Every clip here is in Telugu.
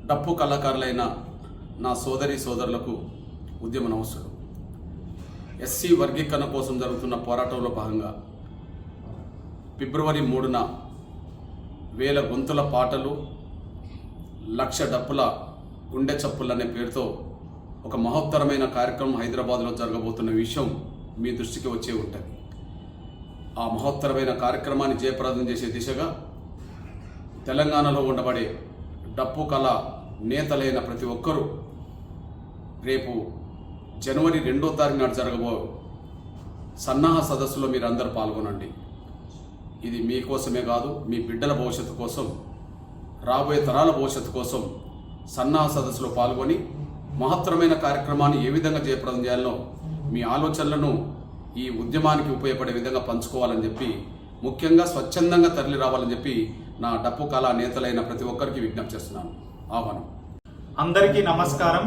డప్పు కళాకారులైన నా సోదరి సోదరులకు ఉద్యమ నమస్సులు. ఎస్సీ వర్గీకరణ కోసం జరుగుతున్న పోరాటంలో భాగంగా ఫిబ్రవరి 3న 1000 గొంతుల పాటలు 1,00,000 డప్పుల గుండె చప్పులు అనే పేరుతో ఒక మహోత్తరమైన కార్యక్రమం హైదరాబాద్లో జరగబోతున్న విషయం మీ దృష్టికి వచ్చే ఉంటుంది. ఆ మహోత్తరమైన కార్యక్రమాన్ని జయప్రదం చేసే దిశగా తెలంగాణలో ఉండబడే డప్పు కళ నేతలైన ప్రతి ఒక్కరూ రేపు జనవరి 2వ తారీఖు నాడు జరగబో సన్నాహ సదస్సులో మీరందరూ పాల్గొనండి. ఇది మీకోసమే కాదు, మీ బిడ్డల భవిష్యత్తు కోసం, రాబోయే తరాల భవిష్యత్తు కోసం సన్నాహ సదస్సులో పాల్గొని మహత్తరమైన కార్యక్రమాన్ని ఏ విధంగా జయప్రదం చేయాలో మీ ఆలోచనలను ఈ ఉద్యమానికి ఉపయోగపడే విధంగా పంచుకోవాలని చెప్పి, ముఖ్యంగా స్వచ్ఛందంగా తరలి రావాలని చెప్పి నా డప్పు కళా నేతలైన ప్రతి ఒక్కరికి విజ్ఞప్తి చేస్తున్నాను. ఆహ్వానం. అందరికీ నమస్కారం.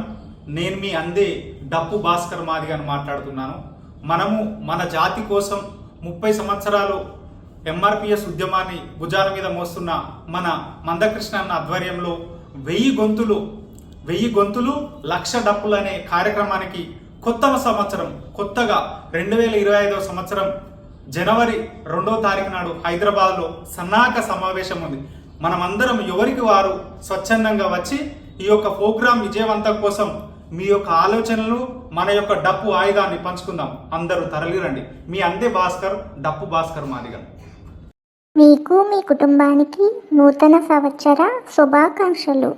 నేను మీ అందే డప్పు భాస్కర్ మాదిగని మాట్లాడుతున్నాను. మనము మన జాతి కోసం 30 సంవత్సరాలు ఎంఆర్పిఎస్ ఉద్యమాన్ని భుజాల మీద మోస్తున్న మన మందకృష్ణ అన్న ఆధ్వర్యంలో 1000 గొంతులు 1,00,000 డప్పులు అనే కార్యక్రమానికి కొత్తగా 2025 సంవత్సరం జనవరి 2వ తారీఖు నాడు హైదరాబాద్లో సన్నాహక సమావేశం ఉంది. మనమందరం ఎవరికి వారు స్వచ్ఛందంగా వచ్చి ఈ యొక్క ప్రోగ్రాం విజయవంతం కోసం మీ యొక్క ఆలోచనలు, మన యొక్క డప్పు ఆయుధాన్ని పంచుకుందాం. అందరూ తరలిరండి. మీ అందే భాస్కర్, డప్పు భాస్కర్ మాదిగా. మీకు మీ కుటుంబానికి నూతన సంవత్సర శుభాకాంక్షలు.